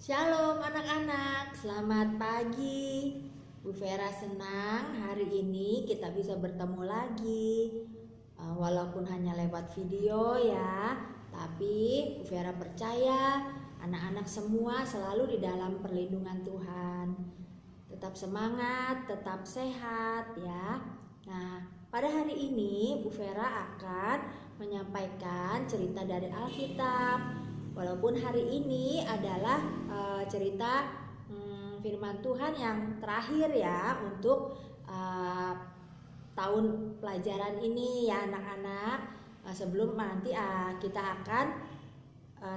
Shalom anak-anak, selamat pagi. Bu Vera senang hari ini kita bisa bertemu lagi. Walaupun hanya lewat video ya, tapi Bu Vera percaya anak-anak semua selalu di dalam perlindungan Tuhan. Tetap semangat, tetap sehat ya. Nah, pada hari ini Bu Vera akan menyampaikan cerita dari Alkitab. Walaupun hari ini adalah cerita firman Tuhan yang terakhir ya untuk tahun pelajaran ini ya anak-anak. Sebelum nanti kita akan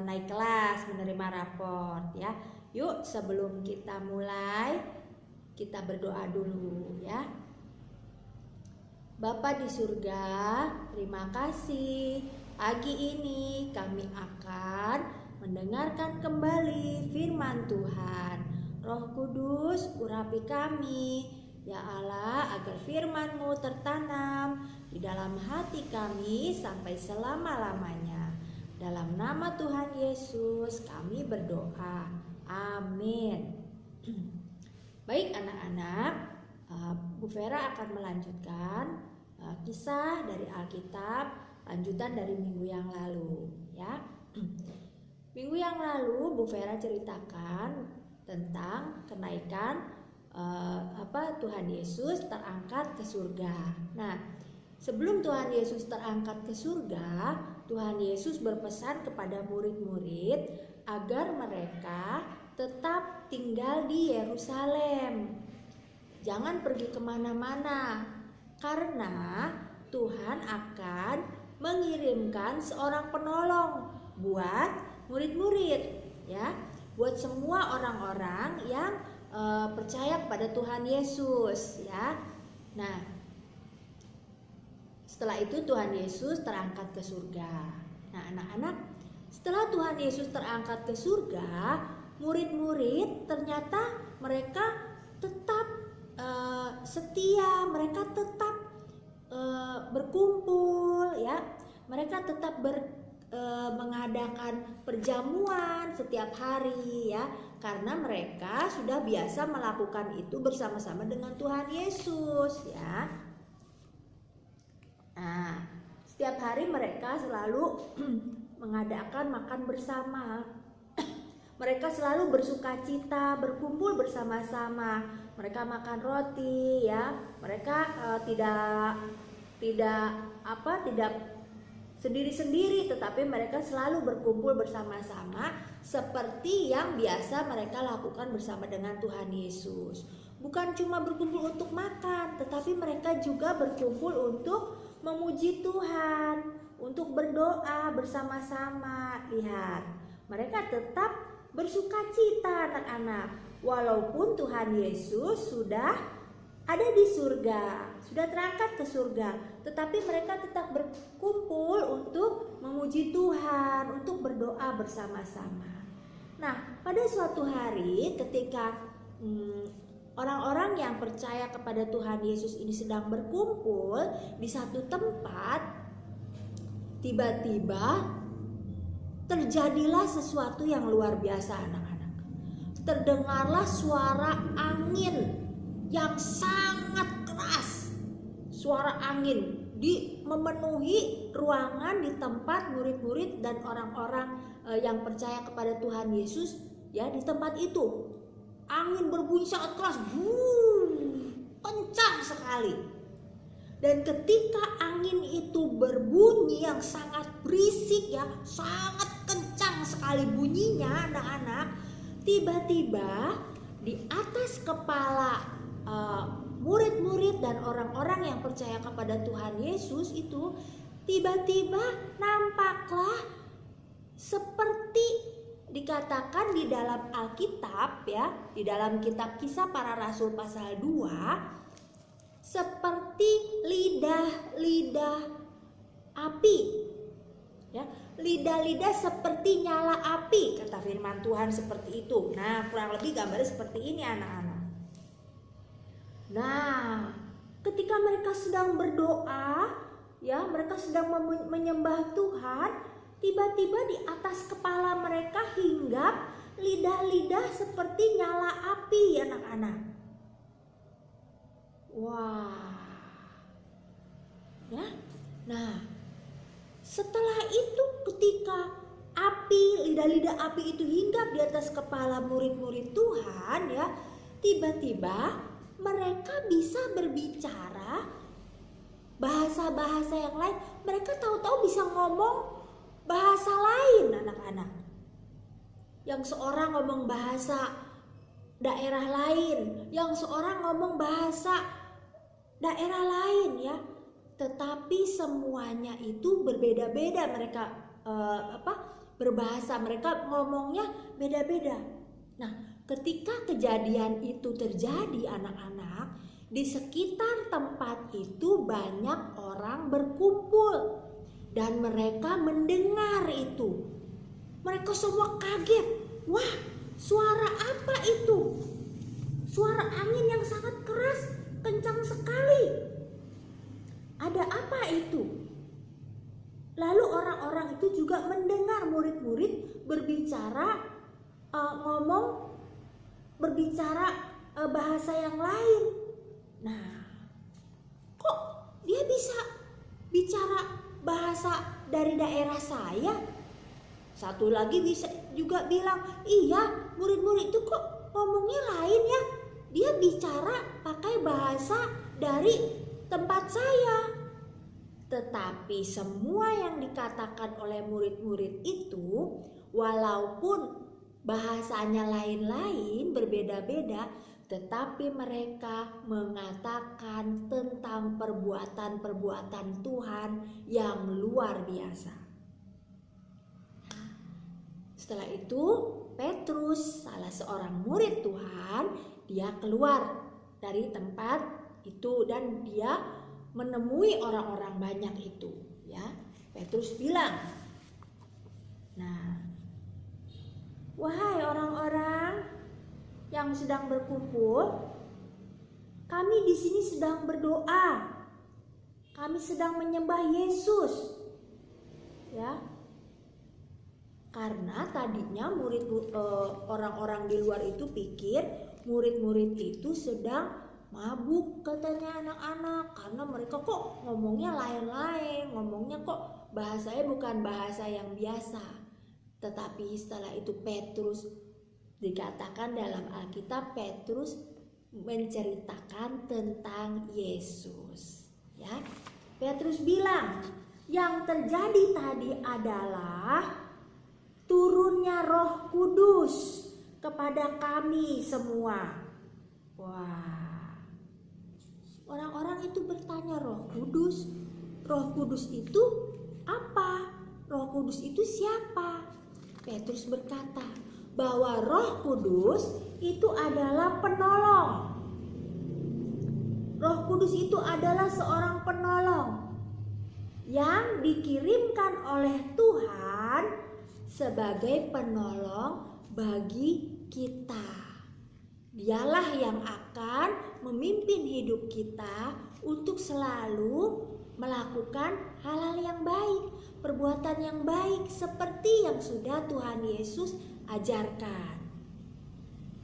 naik kelas menerima raport ya. Yuk sebelum kita mulai kita berdoa dulu ya. Bapa di surga, terima kasih. Pagi ini kami akan mendengarkan kembali firman Tuhan. Roh Kudus, urapi kami, ya Allah, agar firman-Mu tertanam di dalam hati kami sampai selama-lamanya. Dalam nama Tuhan Yesus kami berdoa. Amin. Baik anak-anak, Bu Vera akan melanjutkan kisah dari Alkitab, lanjutan dari minggu yang lalu ya. Minggu yang lalu Bu Vera ceritakan tentang kenaikan Tuhan Yesus terangkat ke surga. Nah, sebelum Tuhan Yesus terangkat ke surga, Tuhan Yesus berpesan kepada murid-murid agar mereka tetap tinggal di Yerusalem. Jangan pergi kemana-mana, karena Tuhan akan mengirimkan seorang penolong buat murid-murid ya, buat semua orang-orang yang percaya kepada Tuhan Yesus ya. Nah, setelah itu Tuhan Yesus terangkat ke surga. Nah, anak-anak, setelah Tuhan Yesus terangkat ke surga, murid-murid ternyata mereka tetap setia, mereka tetap berkumpul ya. Mereka tetap mengadakan perjamuan setiap hari ya, karena mereka sudah biasa melakukan itu bersama-sama dengan Tuhan Yesus ya. Nah, setiap hari mereka selalu mengadakan makan bersama. Mereka selalu bersuka-cita, berkumpul bersama-sama. Mereka makan roti ya. Mereka tidak sendiri-sendiri, tetapi mereka selalu berkumpul bersama-sama seperti yang biasa mereka lakukan bersama dengan Tuhan Yesus. Bukan cuma berkumpul untuk makan, tetapi mereka juga berkumpul untuk memuji Tuhan, untuk berdoa bersama-sama. Lihat, mereka tetap bersukacita anak-anak, walaupun Tuhan Yesus sudah ada di surga, sudah terangkat ke surga, tetapi mereka tetap berkumpul untuk memuji Tuhan, untuk berdoa bersama-sama. Nah, pada suatu hari ketika orang-orang yang percaya kepada Tuhan Yesus ini sedang berkumpul di satu tempat, tiba-tiba terjadilah sesuatu yang luar biasa anak-anak. Terdengarlah suara angin yang sangat keras. Suara angin memenuhi ruangan di tempat murid-murid dan orang-orang yang percaya kepada Tuhan Yesus ya, di tempat itu. Angin berbunyi sangat keras, kencang sekali. Dan ketika angin itu berbunyi yang sangat berisik ya, sangat kencang sekali bunyinya anak-anak, tiba-tiba di atas kepala murid-murid dan orang-orang yang percaya kepada Tuhan Yesus itu tiba-tiba nampaklah seperti dikatakan di dalam Alkitab ya, di dalam kitab Kisah Para Rasul pasal 2, seperti lidah-lidah api ya, lidah-lidah seperti nyala api, kata firman Tuhan seperti itu. Nah, kurang lebih gambarnya seperti ini anak-anak. Nah, ketika mereka sedang berdoa ya, mereka sedang menyembah Tuhan, tiba-tiba di atas kepala mereka hinggap lidah-lidah anak-anak. Wah. Ya. Nah, setelah itu ketika lidah-lidah api itu hinggap di atas kepala murid-murid Tuhan ya, tiba-tiba mereka bisa berbicara bahasa-bahasa yang lain. Mereka tahu-tahu bisa ngomong bahasa lain, anak-anak. Yang seorang ngomong bahasa daerah lain, yang seorang ngomong bahasa daerah lain ya. Tetapi semuanya itu berbeda-beda, mereka berbahasa, mereka ngomongnya beda-beda. Nah, ketika kejadian itu terjadi, anak-anak, di sekitar tempat itu banyak orang berkumpul dan mereka mendengar itu. Mereka semua kaget. Wah, suara apa itu? Suara angin yang sangat keras, kencang sekali. Ada apa itu? Lalu orang-orang itu juga mendengar murid-murid berbicara, bahasa yang lain. Nah, kok dia bisa bicara bahasa dari daerah saya? Satu lagi bisa juga bilang, iya, murid-murid itu kok ngomongnya lain ya. Dia bicara pakai bahasa dari tempat saya. Tetapi semua yang dikatakan oleh murid-murid itu, walaupun bahasanya lain-lain, berbeda-beda, tetapi mereka mengatakan tentang perbuatan-perbuatan Tuhan yang luar biasa. Setelah itu, Petrus, salah seorang murid Tuhan, dia keluar dari tempat itu dan dia menemui orang-orang banyak itu ya. Petrus bilang, nah, wahai orang-orang yang sedang berkumpul, kami di sini sedang berdoa, kami sedang menyembah Yesus ya. Karena tadinya orang-orang di luar itu pikir murid-murid itu sedang mabuk, katanya anak-anak, karena mereka kok ngomongnya lain-lain, ngomongnya kok bahasanya bukan bahasa yang biasa. Tetapi setelah itu Petrus, dikatakan dalam Alkitab, Petrus menceritakan tentang Yesus ya. Petrus bilang, yang terjadi tadi adalah turunnya Roh Kudus kepada kami semua. Wah. Orang-orang itu bertanya, Roh Kudus itu apa? Roh Kudus itu siapa? Petrus berkata bahwa Roh Kudus itu adalah penolong. Roh Kudus itu adalah seorang penolong yang dikirimkan oleh Tuhan sebagai penolong bagi kita. Dialah yang akan memimpin hidup kita untuk selalu melakukan hal-hal yang baik, perbuatan yang baik seperti yang sudah Tuhan Yesus ajarkan.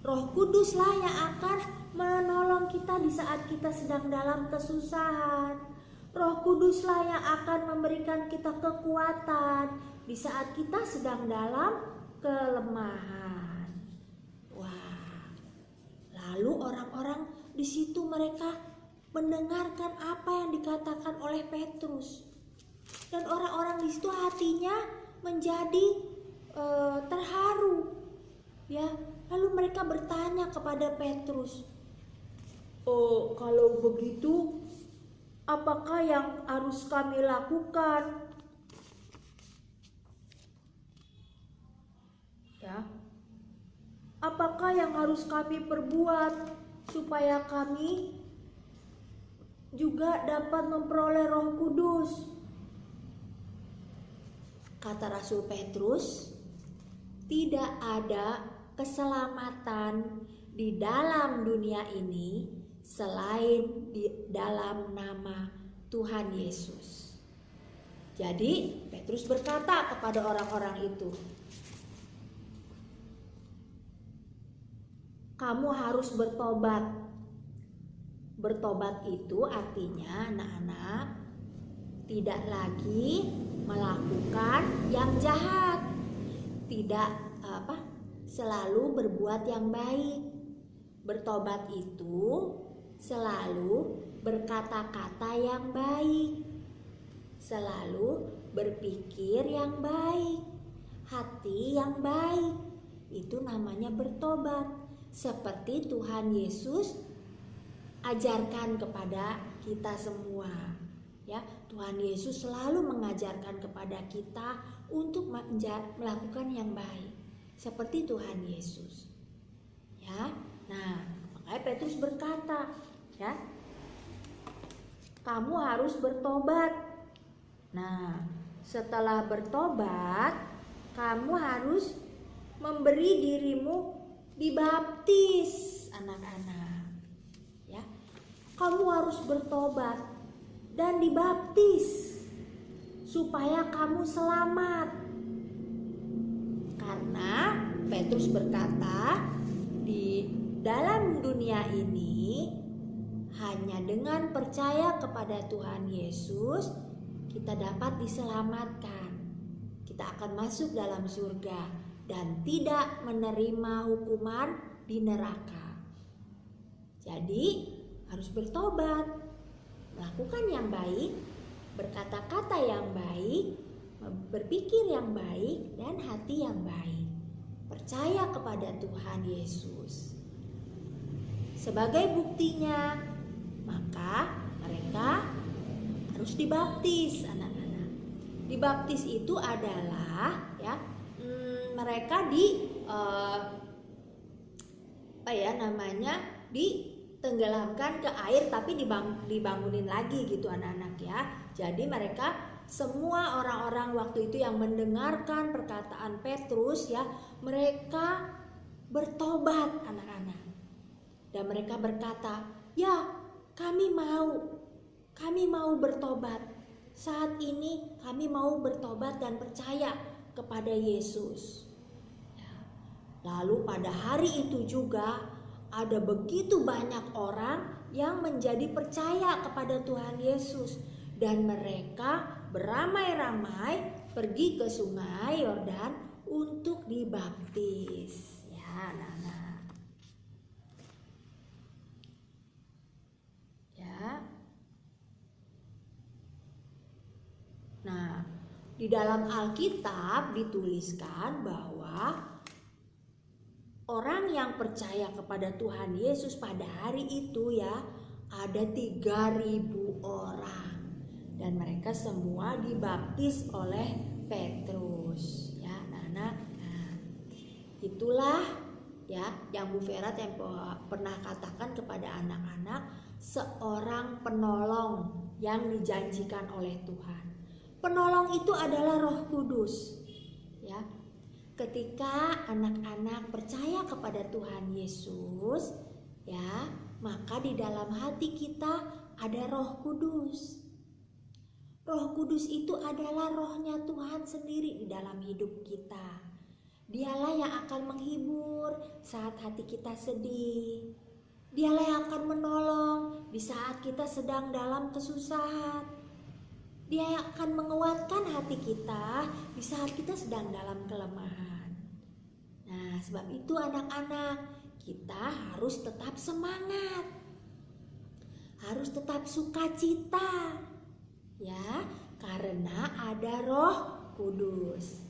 Roh Kuduslah yang akan menolong kita di saat kita sedang dalam kesusahan. Roh Kuduslah yang akan memberikan kita kekuatan di saat kita sedang dalam kelemahan. Lalu orang-orang di situ mereka mendengarkan apa yang dikatakan oleh Petrus. Dan orang-orang di situ hatinya menjadi terharu. Ya, lalu mereka bertanya kepada Petrus, "Oh, kalau begitu apakah yang harus kami lakukan?" Ya. Apakah yang harus kami perbuat supaya kami juga dapat memperoleh Roh Kudus? Kata Rasul Petrus, tidak ada keselamatan di dalam dunia ini selain di dalam nama Tuhan Yesus. Jadi Petrus berkata kepada orang-orang itu, kamu harus bertobat. Bertobat itu artinya anak-anak tidak lagi melakukan yang jahat, tidak selalu berbuat yang baik. Bertobat itu selalu berkata-kata yang baik, selalu berpikir yang baik, hati yang baik. Itu namanya bertobat. Seperti Tuhan Yesus ajarkan kepada kita semua. Ya, Tuhan Yesus selalu mengajarkan kepada kita untuk melakukan yang baik seperti Tuhan Yesus. Ya. Nah, makanya Petrus berkata, ya, kamu harus bertobat. Nah, setelah bertobat, kamu harus memberi dirimu dibaptis, anak-anak. Ya, kamu harus bertobat dan dibaptis supaya kamu selamat. Karena Petrus berkata, di dalam dunia ini hanya dengan percaya kepada Tuhan Yesus kita dapat diselamatkan. Kita akan masuk dalam surga dan tidak menerima hukuman di neraka. Jadi harus bertobat, melakukan yang baik, berkata-kata yang baik, berpikir yang baik, dan hati yang baik. Percaya kepada Tuhan Yesus. Sebagai buktinya, maka mereka harus dibaptis, anak-anak. Dibaptis itu adalah ya mereka ditenggelamkan ke air tapi dibangunin lagi gitu anak-anak ya. Jadi mereka semua orang-orang waktu itu yang mendengarkan perkataan Petrus ya, mereka bertobat anak-anak. Dan mereka berkata, "Ya, kami mau bertobat. Saat ini kami mau bertobat dan percaya kepada Yesus." Ya. Lalu pada hari itu juga ada begitu banyak orang yang menjadi percaya kepada Tuhan Yesus. Dan mereka beramai-ramai pergi ke sungai Yordan untuk dibaptis. Ya, anak-anak. Ya. Nah, di dalam Alkitab dituliskan bahwa orang yang percaya kepada Tuhan Yesus pada hari itu ya ada 3.000 orang. Dan mereka semua dibaptis oleh Petrus. Ya, anak-anak. Nah, itulah ya yang Bu Vera pernah katakan kepada anak-anak, seorang penolong yang dijanjikan oleh Tuhan. Penolong itu adalah Roh Kudus. Ya. Ketika anak-anak percaya kepada Tuhan Yesus, ya, maka di dalam hati kita ada Roh Kudus. Roh Kudus itu adalah rohnya Tuhan sendiri di dalam hidup kita. Dialah yang akan menghibur saat hati kita sedih. Dialah yang akan menolong di saat kita sedang dalam kesusahan. Dia yang akan menguatkan hati kita di saat kita sedang dalam kelemahan. Nah, sebab itu anak-anak, kita harus tetap semangat. Harus tetap sukacita. Ya, karena ada Roh Kudus.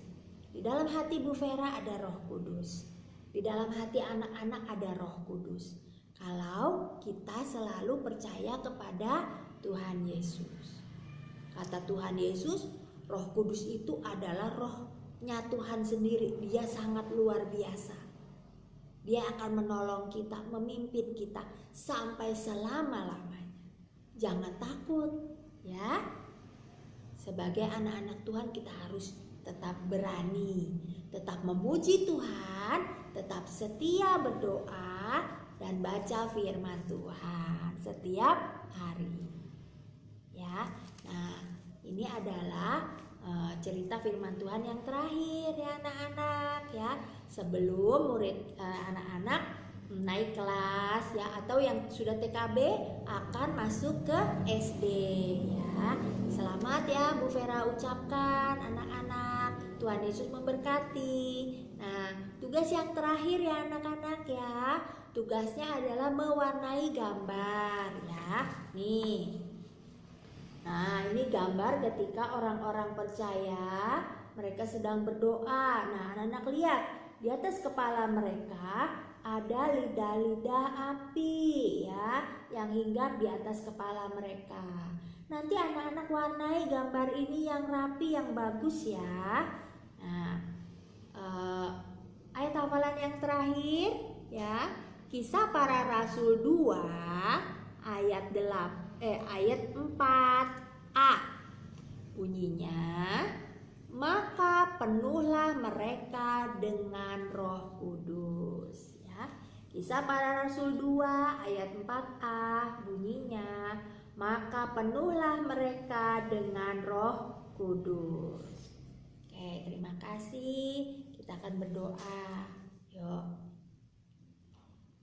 Di dalam hati Bu Vera ada Roh Kudus. Di dalam hati anak-anak ada Roh Kudus. Kalau kita selalu percaya kepada Tuhan Yesus. Kata Tuhan Yesus, Roh Kudus itu adalah rohnya Tuhan sendiri. Dia sangat luar biasa. Dia akan menolong kita, memimpin kita sampai selama-lamanya. Jangan takut. Ya, sebagai anak-anak Tuhan kita harus tetap berani, tetap memuji Tuhan, tetap setia berdoa dan baca firman Tuhan setiap hari. Ya, nah ini adalah cerita firman Tuhan yang terakhir ya anak-anak ya. Sebelum anak-anak naik kelas ya, atau yang sudah TKB akan masuk ke SD ya. Selamat ya Bu Vera ucapkan anak-anak. Tuhan Yesus memberkati. Nah, tugas yang terakhir ya anak-anak ya. Tugasnya adalah mewarnai gambar ya. Nih. Nah, ini gambar ketika orang-orang percaya mereka sedang berdoa. Nah, anak-anak lihat di atas kepala mereka ada lidah-lidah api ya yang hinggap di atas kepala mereka. Nanti anak-anak warnai gambar ini yang rapi, yang bagus ya. Nah, ayat hafalan yang terakhir ya, Kisah Para Rasul 2 ayat 4a. Bunyinya, maka penuhlah mereka dengan Roh Kudus. Kisah Para Rasul 2 ayat 4a bunyinya, maka penuhlah mereka dengan Roh Kudus. Oke, terima kasih. Kita akan berdoa. Yuk.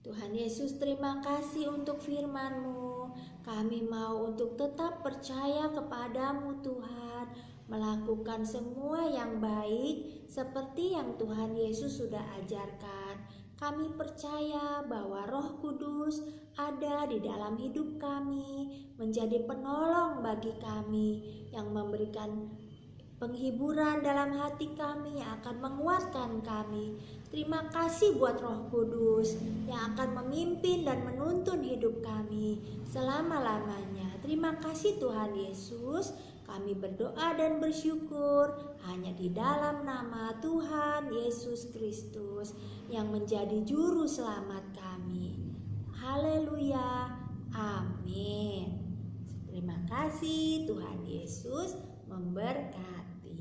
Tuhan Yesus, terima kasih untuk firman-Mu. Kami mau untuk tetap percaya kepadamu Tuhan, melakukan semua yang baik seperti yang Tuhan Yesus sudah ajarkan. Kami percaya bahwa Roh Kudus ada di dalam hidup kami, menjadi penolong bagi kami, yang memberikan penghiburan dalam hati kami, yang akan menguatkan kami. Terima kasih buat Roh Kudus yang akan memimpin dan menuntun hidup kami selama-lamanya. Terima kasih Tuhan Yesus. Kami berdoa dan bersyukur hanya di dalam nama Tuhan Yesus Kristus yang menjadi juru selamat kami. Haleluya. Amin. Terima kasih, Tuhan Yesus memberkati.